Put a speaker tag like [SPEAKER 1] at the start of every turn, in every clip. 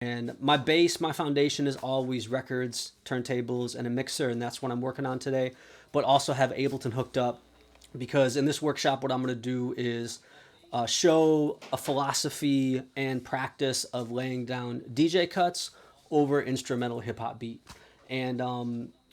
[SPEAKER 1] And my base, my foundation is always records, turntables, and a mixer, and that's what I'm working on today. But also have Ableton hooked up because in this workshop, what I'm going to do is show a philosophy and practice of laying down DJ cuts over instrumental hip hop beat. And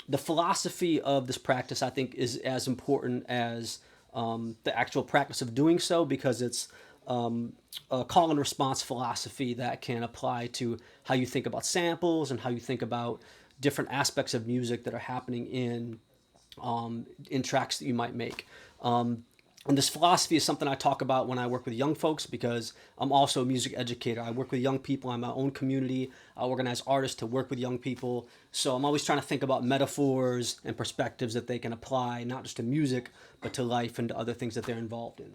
[SPEAKER 1] the philosophy of this practice, I think, is as important as the actual practice of doing so because it's a call and response philosophy that can apply to how you think about samples and how you think about different aspects of music that are happening in tracks that you might make. And this philosophy is something I talk about when I work with young folks because I'm also a music educator. I work with young people in my own community. I organize artists to work with young people. So I'm always trying to think about metaphors and perspectives that they can apply, not just to music, but to life and to other things that they're involved in.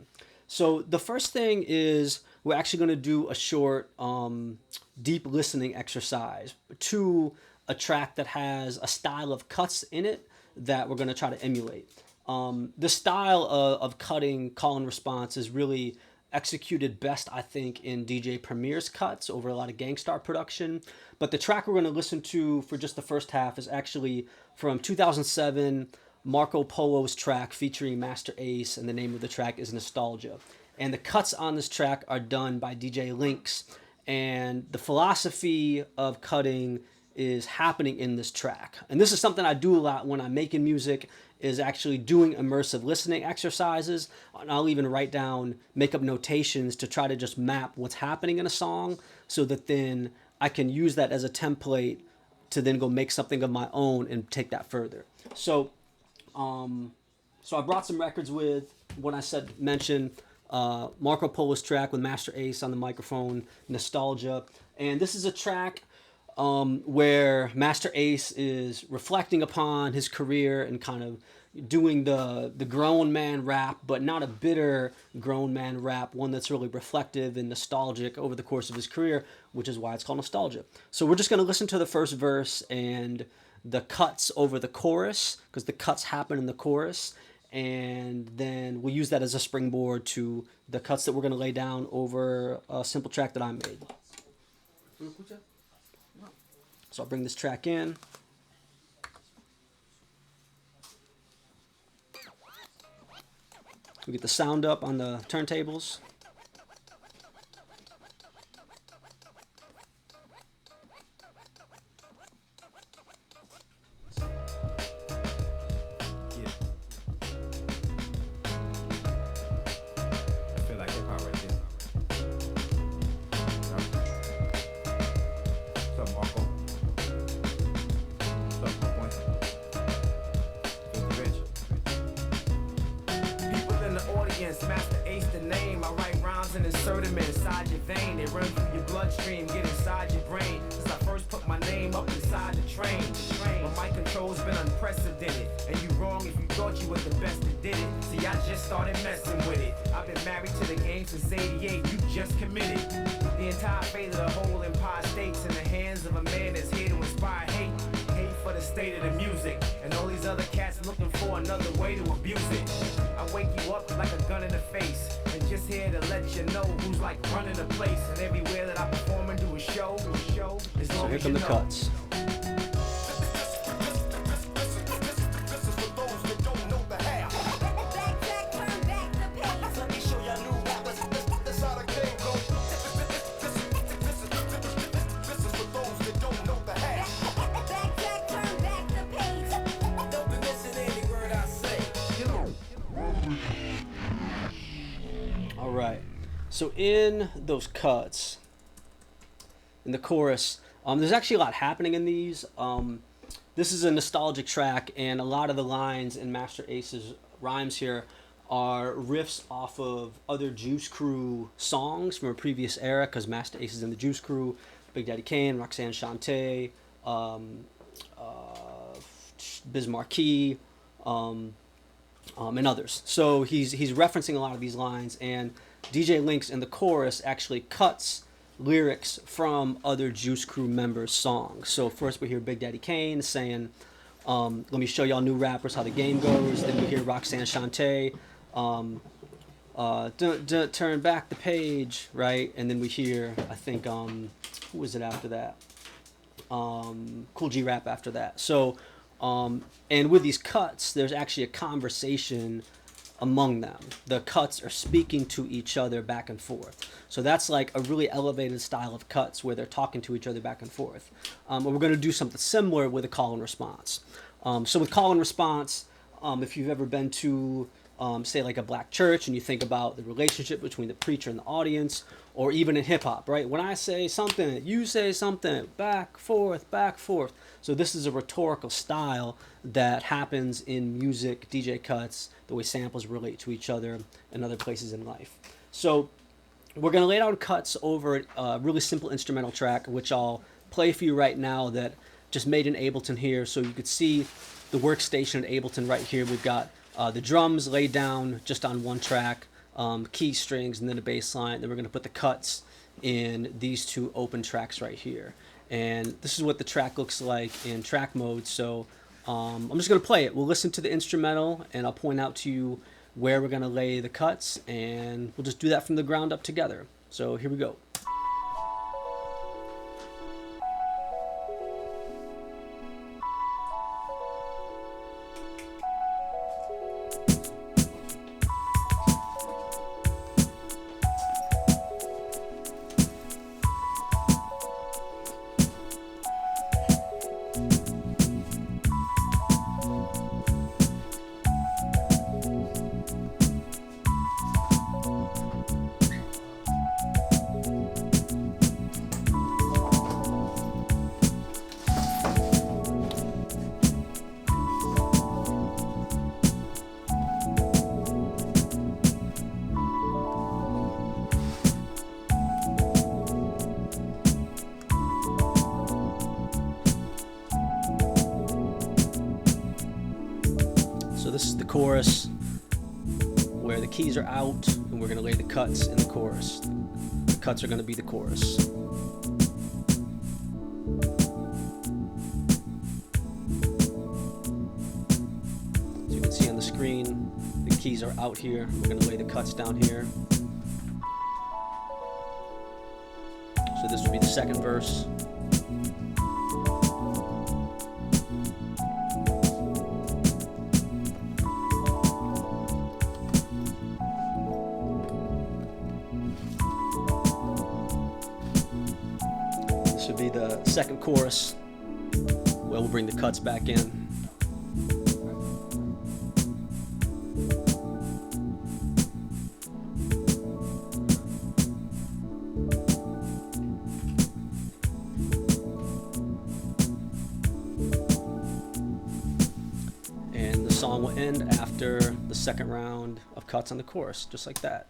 [SPEAKER 1] So the first thing is we're actually going to do a short, deep listening exercise to a track that has a style of cuts in it that we're going to try to emulate. The style of cutting call and response is really executed best, I think, in DJ Premier's cuts over a lot of Gangstar production. But the track we're going to listen to for just the first half is actually from 2007, Marco Polo's track featuring Master Ace, and the name of the track is Nostalgia. And the cuts on this track are done by DJ Lynx, and the philosophy of cutting is happening in this track. And this is something I do a lot when I'm making music, is actually doing immersive listening exercises. And I'll even write down, make up notations to try to just map what's happening in a song so that then I can use that as a template to then go make something of my own and take that further. So I brought some records with when I mentioned Marco Polo's track with Master Ace on the microphone, Nostalgia. And this is a track where Master Ace is reflecting upon his career and kind of doing the grown man rap, but not a bitter grown man rap, one that's really reflective and nostalgic over the course of his career, which is why it's called Nostalgia. So we're just going to listen to the first verse and the cuts over the chorus, because the cuts happen in the chorus, and then we'll use that as a springboard to the cuts that we're going to lay down over a simple track that I made. So I'll bring this track in. We get the sound up on the turntables.
[SPEAKER 2] Master Ace the name. I write rhymes and insert them inside your vein. They run through your bloodstream, get inside your brain. Since I first put my name up inside the train. My mic control's been unprecedented. And you wrong if you thought you was the best that did it. See, I just started messing with it. I've been married to the game since '88. You just committed. The entire fate of the whole Empire State's in the hands of a man that's here to inspire hate. Hate for the state of the music. And all these other cats looking for another way to abuse it. I wake you up like a gun in the face. And just here to let you know who's like running the place. And everywhere that I perform and do a show, as long
[SPEAKER 1] So here
[SPEAKER 2] as
[SPEAKER 1] come
[SPEAKER 2] you
[SPEAKER 1] the
[SPEAKER 2] know.
[SPEAKER 1] cuts. All right. So in those cuts, in the chorus, there's actually a lot happening in these. This is a nostalgic track, and a lot of the lines in Master Ace's rhymes here are riffs off of other Juice Crew songs from a previous era, because Master Ace is in the Juice Crew, Big Daddy Kane, Roxanne Shante, Biz Markie, and others. So he's referencing a lot of these lines, and DJ Lynx in the chorus actually cuts lyrics from other Juice Crew members' songs. So first we hear Big Daddy Kane saying, let me show y'all new rappers how the game goes. Then we hear Roxanne Shante Turn back the page, right? And then we hear, I think, who was it after that? Cool G Rap after that. So, and with these cuts, there's actually a conversation among them. The cuts are speaking to each other back and forth. So that's like a really elevated style of cuts where they're talking to each other back and forth. And we're going to do something similar with a call and response. So with call and response, if you've ever been to, say, like a black church and you think about the relationship between the preacher and the audience, or even in hip hop, right? When I say something, you say something, back, forth, back, forth. So this is a rhetorical style that happens in music, DJ cuts, the way samples relate to each other, and other places in life. So we're going to lay down cuts over a really simple instrumental track, which I'll play for you right now, that just made in Ableton here. So you could see the workstation at Ableton right here. We've got the drums laid down just on one track, key strings, and then a bass line. Then we're going to put the cuts in these two open tracks right here. And this is what the track looks like in track mode. So I'm just going to play it. We'll listen to the instrumental, and I'll point out to you where we're going to lay the cuts, and we'll just do that from the ground up together. So here we go. So this is the chorus where the keys are out, and we're going to lay the cuts in the chorus. The cuts are going to be the chorus. So you can see on the screen, the keys are out here. We're going to lay the cuts down here. So this will be the second verse. Would be the second chorus where we'll bring the cuts back in. And the song will end after the second round of cuts on the chorus, just like that.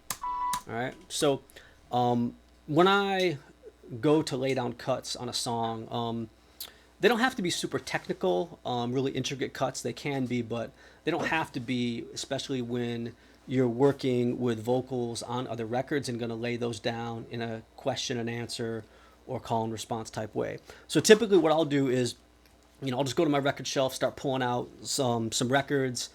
[SPEAKER 1] All right. So when I go to lay down cuts on a song, they don't have to be super technical, really intricate cuts. They can be, but they don't have to be, especially when you're working with vocals on other records and going to lay those down in a question and answer or call and response type way. So typically what I'll do is, I'll just go to my record shelf, start pulling out some records,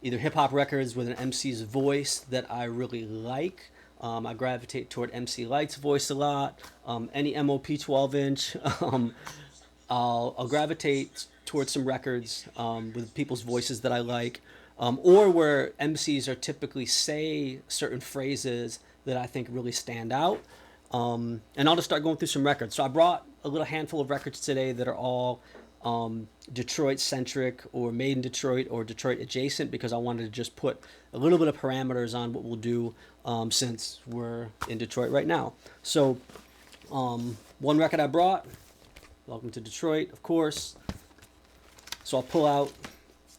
[SPEAKER 1] either hip hop records with an MC's voice that I really like. I gravitate toward MC Light's voice a lot. Any MOP 12-inch. I'll gravitate towards some records with people's voices that I like, or where MCs are typically say certain phrases that I think really stand out. And I'll just start going through some records. So I brought a little handful of records today that are all Detroit centric or made in Detroit or Detroit adjacent, because I wanted to just put a little bit of parameters on what we'll do since we're in Detroit right now. So one record I brought, Welcome to Detroit, of course. So I'll pull out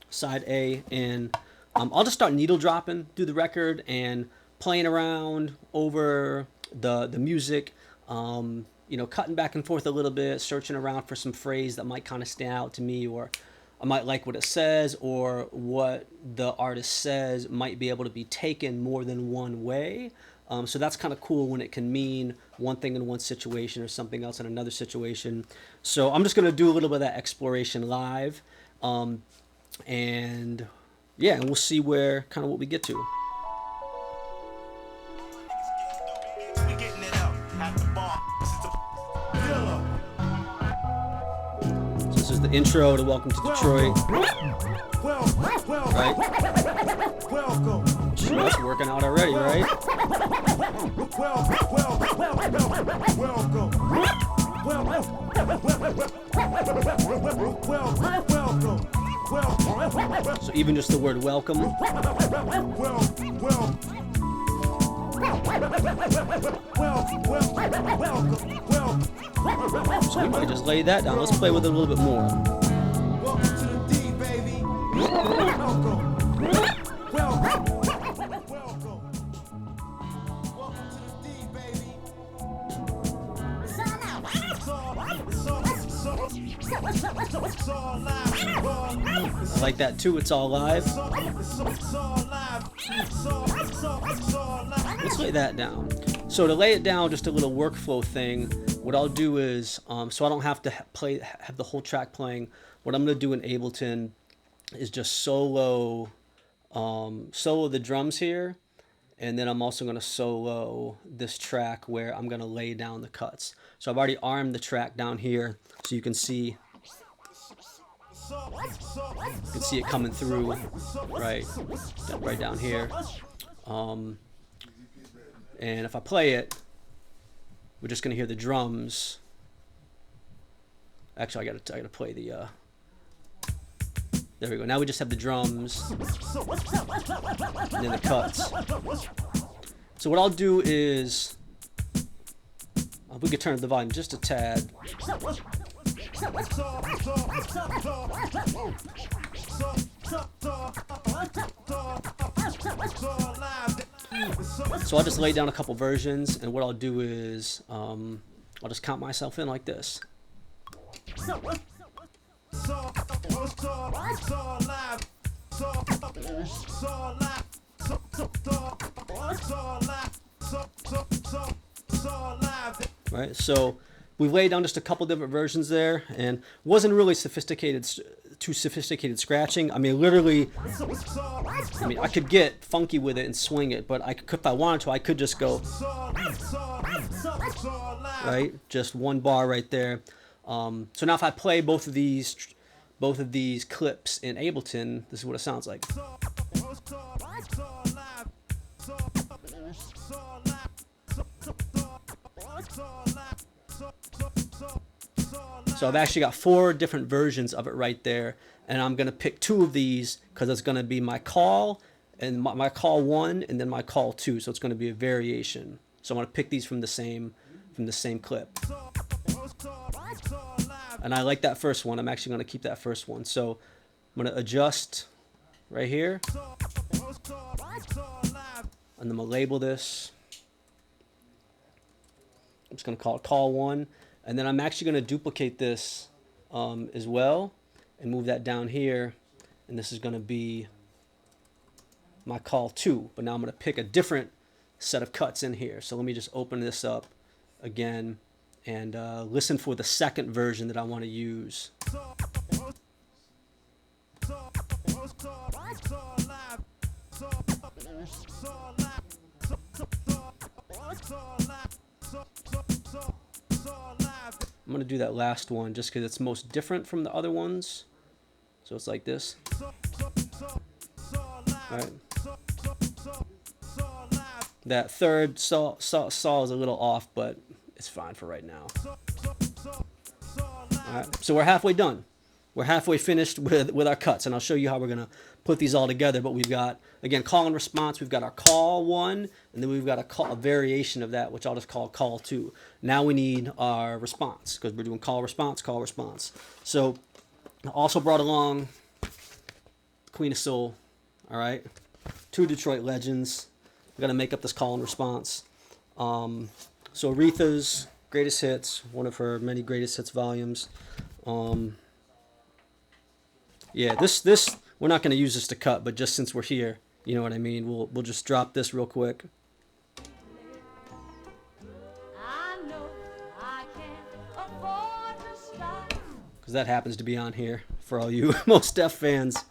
[SPEAKER 1] side A, and I'll just start needle dropping through the record and playing around over the music, cutting back and forth a little bit, searching around for some phrase that might kind of stand out to me, or I might like what it says, or what the artist says might be able to be taken more than one way. So that's kind of cool when it can mean one thing in one situation or something else in another situation. So I'm just going to do a little bit of that exploration live. And we'll see where kind of what we get to. the intro to Welcome to Detroit. Right? It's working out already, right? So even just the word welcome. So we might just lay that down. Let's play with it a little bit more.
[SPEAKER 2] Welcome to the D, baby. Welcome. Welcome. Welcome to the D, baby. It's all live.
[SPEAKER 1] I like that too. It's all live. Let's lay that down. So to lay it down, just a little workflow thing. What I'll do is, so I don't have to have the whole track playing. What I'm gonna do in Ableton is just solo the drums here, and then I'm also gonna solo this track where I'm gonna lay down the cuts. So I've already armed the track down here, so you can see. You can see it coming through, right down here. And if I play it, we're just gonna hear the drums. Actually, I gotta play the. There we go. Now we just have the drums, and then the cuts. So what I'll do is, we could turn up the volume just a tad. So I'll just lay down a couple versions, and what I'll do is I'll just count myself in like this. Right, so we've laid down just a couple different versions there, and wasn't really too sophisticated scratching. I mean, literally, I could get funky with it and swing it, but if I wanted to, I could just go, right, just one bar right there. So now if I play both of these clips in Ableton, this is what it sounds like. So I've actually got 4 different versions of it right there, and I'm gonna pick 2 of these because it's gonna be my call and my call 1, and then my call 2. So it's gonna be a variation. So I'm gonna pick these from the same clip. And I like that first one. I'm actually gonna keep that first one. So I'm gonna adjust right here, and I'm gonna label this. I'm just gonna call it call 1. And then I'm actually going to duplicate this as well and move that down here. And this is going to be my call 2. But now I'm going to pick a different set of cuts in here. So let me just open this up again and listen for the second version that I want to use. I'm going to do that last one just because it's most different from the other ones. So it's like this. All right. That third saw is a little off, but it's fine for right now. All right. So we're halfway done. We're halfway finished with our cuts, and I'll show you how we're going to put these all together. But we've got, again, call and response. We've got our call 1, and then we've got a variation of that, which I'll just call call 2. Now we need our response because we're doing call, response, call, response. So I also brought along Queen of Soul, all right? 2 Detroit legends. We're going to make up this call and response. So Aretha's Greatest Hits, one of her many Greatest Hits volumes. Yeah, this we're not going to use this to cut, but just since we're here, you know what I mean. We'll just drop this real quick. Because that happens to be on here for all you Most Def fans.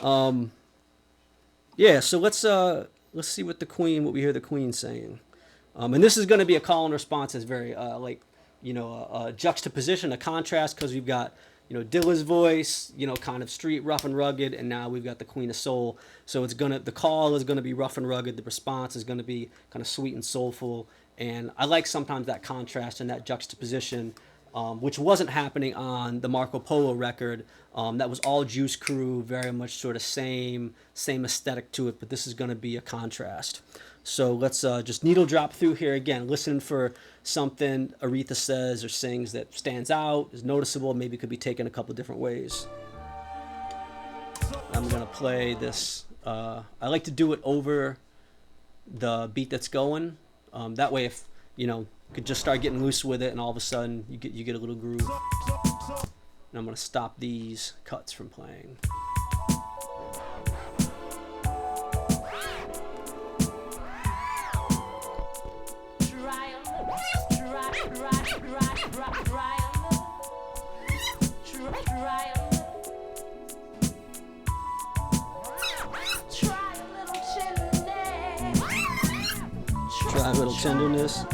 [SPEAKER 1] Yeah, so let's see what we hear the Queen saying. And this is going to be a call and response that's very a juxtaposition, a contrast, because we've got Dilla's voice, kind of street rough and rugged, and now we've got the Queen of Soul. So the call is gonna be rough and rugged, the response is gonna be kind of sweet and soulful, and I like sometimes that contrast and that juxtaposition, which wasn't happening on the Marco Polo record. That was all Juice Crew, very much sort of same aesthetic to it, but this is gonna be a contrast. So let's just needle drop through here again, listen for something Aretha says or sings that stands out, is noticeable, maybe could be taken a couple different ways. I'm gonna play this. I like to do it over the beat that's going. That way, if you could just start getting loose with it, and all of a sudden you get a little groove. And I'm gonna stop these cuts from playing. Try a little tenderness.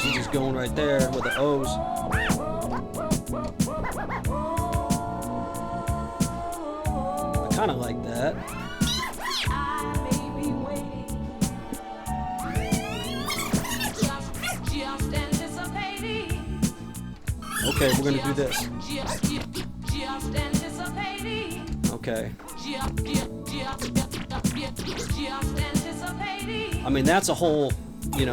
[SPEAKER 1] She's just going right there with the O's. I kind of like that. Okay, we're gonna do this. Okay. I mean, that's a whole, 1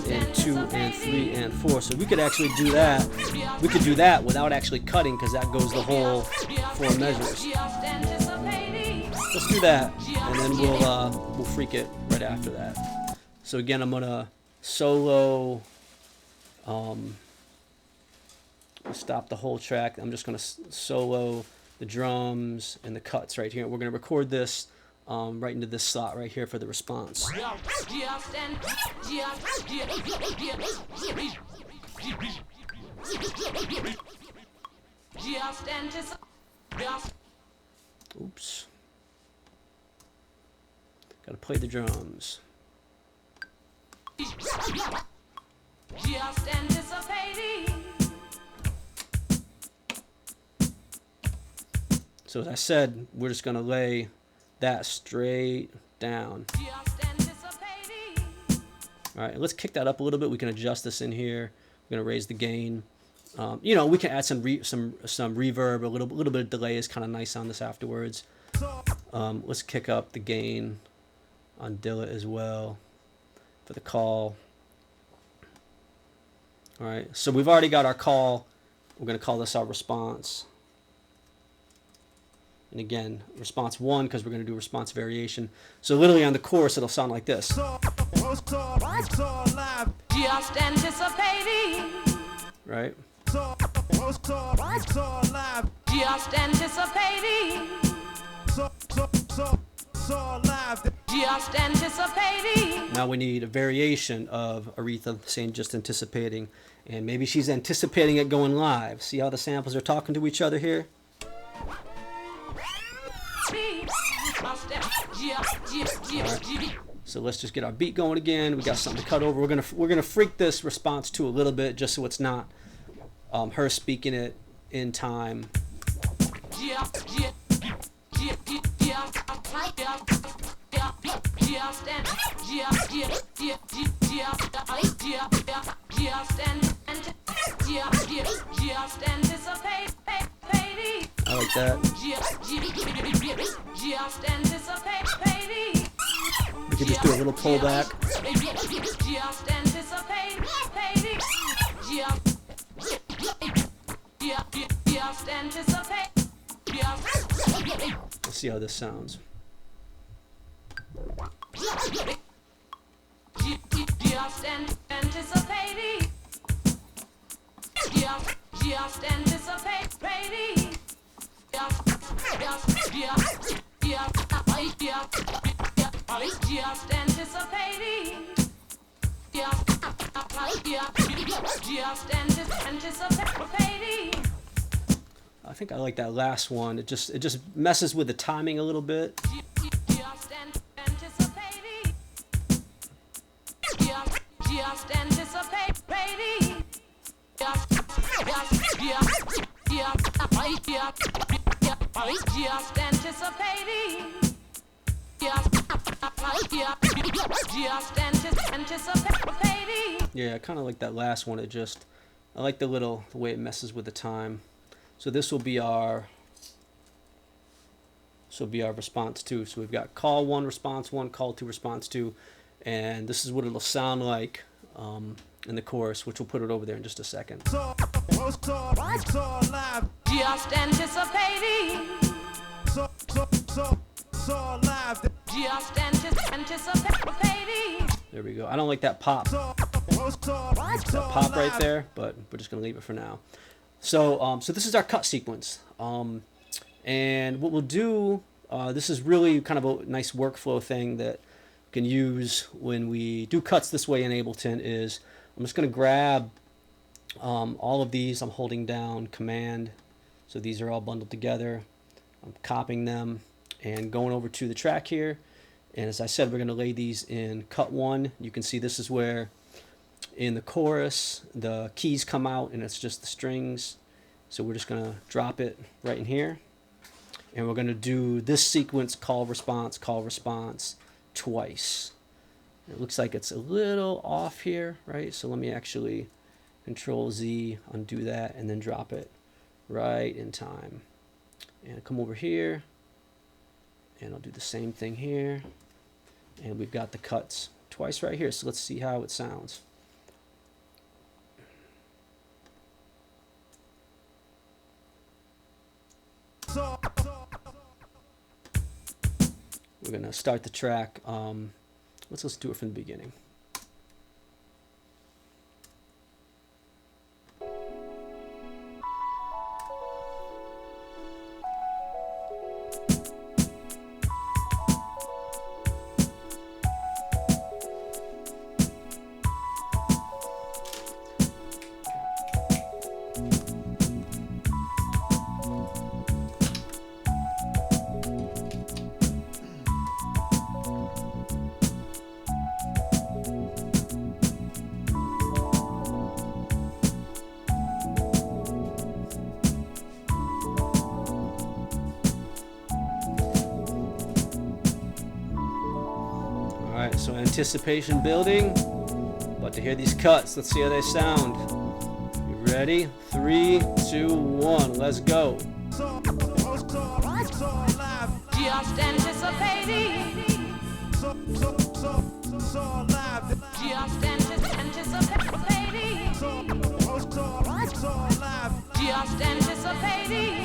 [SPEAKER 1] and 2 and 3 and 4. So we could actually do that. We could do that without actually cutting, because that goes the whole 4 measures. Let's do that, and then we'll freak it right after that. So again, I'm gonna solo. Stop the whole track. I'm just going to solo the drums and the cuts right here. We're going to record this right into this slot right here for the response. Oops. Got to play the drums. Just anticipating. So as I said, we're just gonna lay that straight down. All right, let's kick that up a little bit. We can adjust this in here. We're gonna raise the gain. We can add some reverb. A little bit of delay is kind of nice on this afterwards. Let's kick up the gain on Dilla as well for the call. All right, so we've already got our call. We're going to call this our response. And again, response 1, because we're going to do response variation. So literally on the chorus, it'll sound like this. Just anticipating. Right? Just anticipating. Just anticipating. Now we need a variation of Aretha saying just anticipating. And maybe she's anticipating it going live. See how the samples are talking to each other here? Right. So let's just get our beat going again. We got something to cut over. We're gonna freak this response 2 a little bit, just so it's not her speaking it in time. I like that. We could just do a little pullback. Let's see how this sounds. Just anticipating. Just anticipating. Just anticipating. Just anticipating. think I like that last one. It just messes with the timing a little bit.
[SPEAKER 2] Just anticipating. Just anticipating. Just anticipating. Just anticipating.
[SPEAKER 1] Yeah, I kind of like that last one. I like the way it messes with the time. So this will be our response 2. So we've got call 1, response 1, call 2, response 2, and this is what it'll sound like in the chorus, which we'll put it over there in just a second.
[SPEAKER 2] Just anticipating. Just anticipating.
[SPEAKER 1] There we go. I don't like that pop right there, but we're just gonna leave it for now. So so this is our cut sequence, and what we'll do, this is really kind of a nice workflow thing that we can use when we do cuts this way in Ableton. Is I'm just gonna grab all of these. I'm holding down Command, so these are all bundled together. I'm copying them and going over to the track here, and as I said, we're going to lay these in cut 1. You can see this is where in the chorus the keys come out and it's just the strings, so we're just going to drop it right in here, and we're going to do this sequence call response twice. It looks like it's a little off here, right? So let me actually Control Z, undo that, and then drop it right in time. And come over here, and I'll do the same thing here. And we've got the cuts twice right here, so let's see how it sounds. We're going to start the track. Let's do it from the beginning. Alright, so anticipation building. About to hear these cuts. Let's see how they sound. You ready? 3, 2, 1, let's go.
[SPEAKER 2] Just anticipating. Just anticipating. Just anticipating. Just anticipating.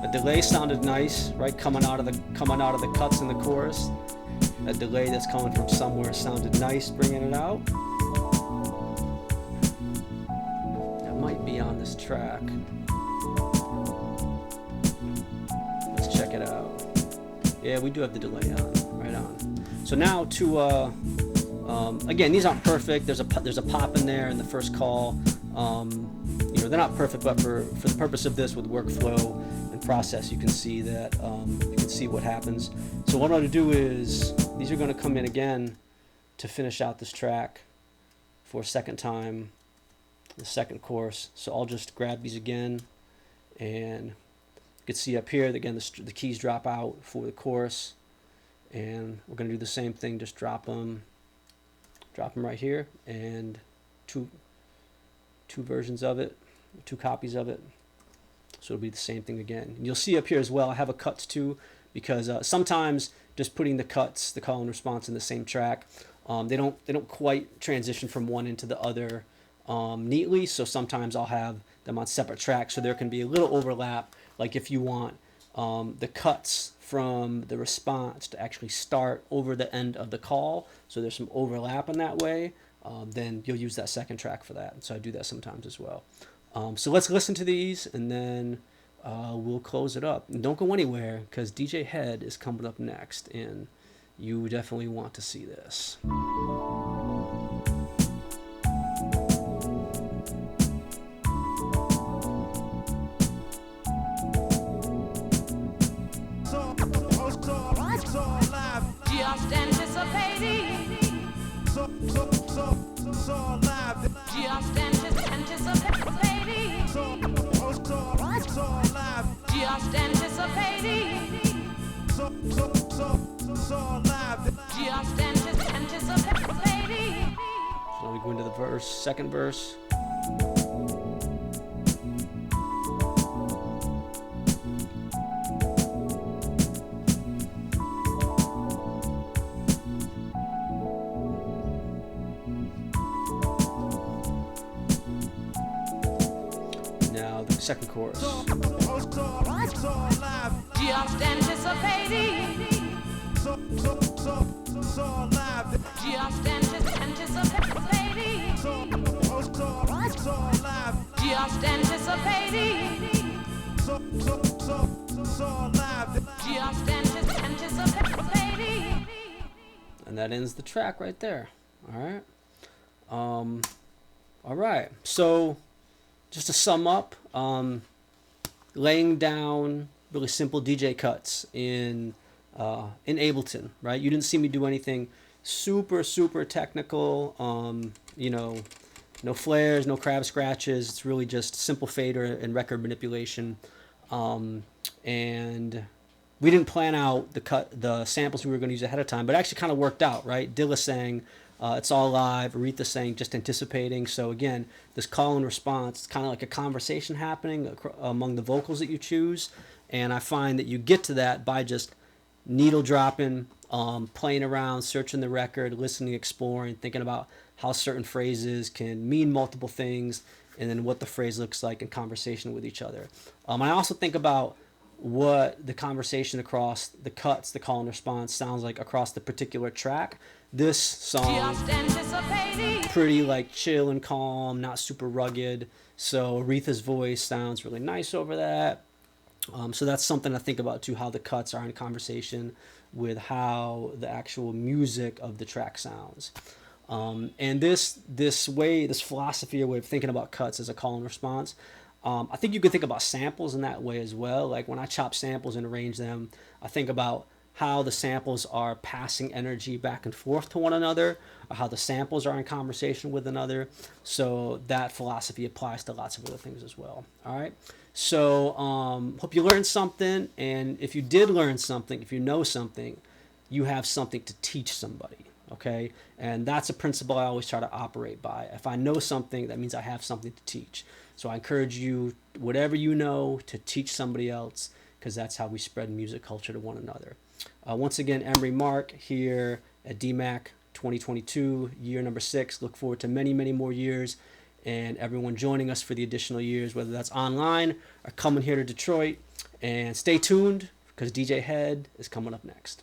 [SPEAKER 1] The delay sounded nice, right? Coming out of the cuts in the chorus. That delay that's coming from somewhere sounded nice, bringing it out. That might be on this track. Let's check it out. Yeah, we do have the delay on, right on. So now to again, these aren't perfect. There's a pop in there in the first call. You know, they're not perfect, but for the purpose of this, with workflow and process, you can see that you can see what happens. So what I'm going to do is these are going to come in again to finish out this track for a second time, the second chorus. So I'll just grab these again, and you can see up here again the keys drop out for the chorus, and we're going to do the same thing. Just drop them right here, and two versions of it, 2 copies of it. So it'll be the same thing again. And you'll see up here as well, I have a cuts too, because sometimes just putting the cuts, the call and response in the same track, they don't quite transition from one into the other neatly. So sometimes I'll have them on separate tracks, so there can be a little overlap. Like if you want the cuts from the response to actually start over the end of the call, so there's some overlap in that way, then you'll use that second track for that. So I do that sometimes as well. So let's listen to these, and then we'll close it up. And don't go anywhere, because DJ Head is coming up next in You definitely want to see this.
[SPEAKER 2] Just anticipating. Just anticipating. Just anticipating. Just anticipating.
[SPEAKER 1] So we go into the verse, second verse. Now the second chorus.
[SPEAKER 2] Just anticipating. Just anticipating. Just anticipating. Just anticipating.
[SPEAKER 1] And that ends the track right there. All right. All right. So just to sum up, laying down really simple DJ cuts in Ableton, right? You didn't see me do anything super technical. No flares, no crab scratches. It's really just simple fader and record manipulation. And we didn't plan out the samples we were going to use ahead of time, but it actually kind of worked out, right? Dilla saying it's all live. Aretha saying just anticipating. So again, this call and response, it's kind of like a conversation happening among the vocals that you choose. And I find that you get to that by just needle dropping, playing around, searching the record, listening, exploring, thinking about how certain phrases can mean multiple things, and then what the phrase looks like in conversation with each other. I also think about what the conversation across the cuts, the call and response sounds like across the particular track. This song, pretty like chill and calm, not super rugged. So Aretha's voice sounds really nice over that. So that's something to think about too, how the cuts are in conversation with how the actual music of the track sounds. And this philosophy or way of thinking about cuts as a call and response, I think you could think about samples in that way as well. Like when I chop samples and arrange them, I think about how the samples are passing energy back and forth to one another, or how the samples are in conversation with another. So that philosophy applies to lots of other things as well. All right. So hope you learned something. And if you did learn something, if you know something, you have something to teach somebody. Okay. And that's a principle I always try to operate by. If I know something, that means I have something to teach. So I encourage you, whatever you know, to teach somebody else, because that's how we spread music culture to one another. Once again, Emery Mark here at DMAC 2022, year number 6. Look forward to many, many more years, and everyone joining us for the additional years, whether that's online or coming here to Detroit. And stay tuned, because DJ Head is coming up next.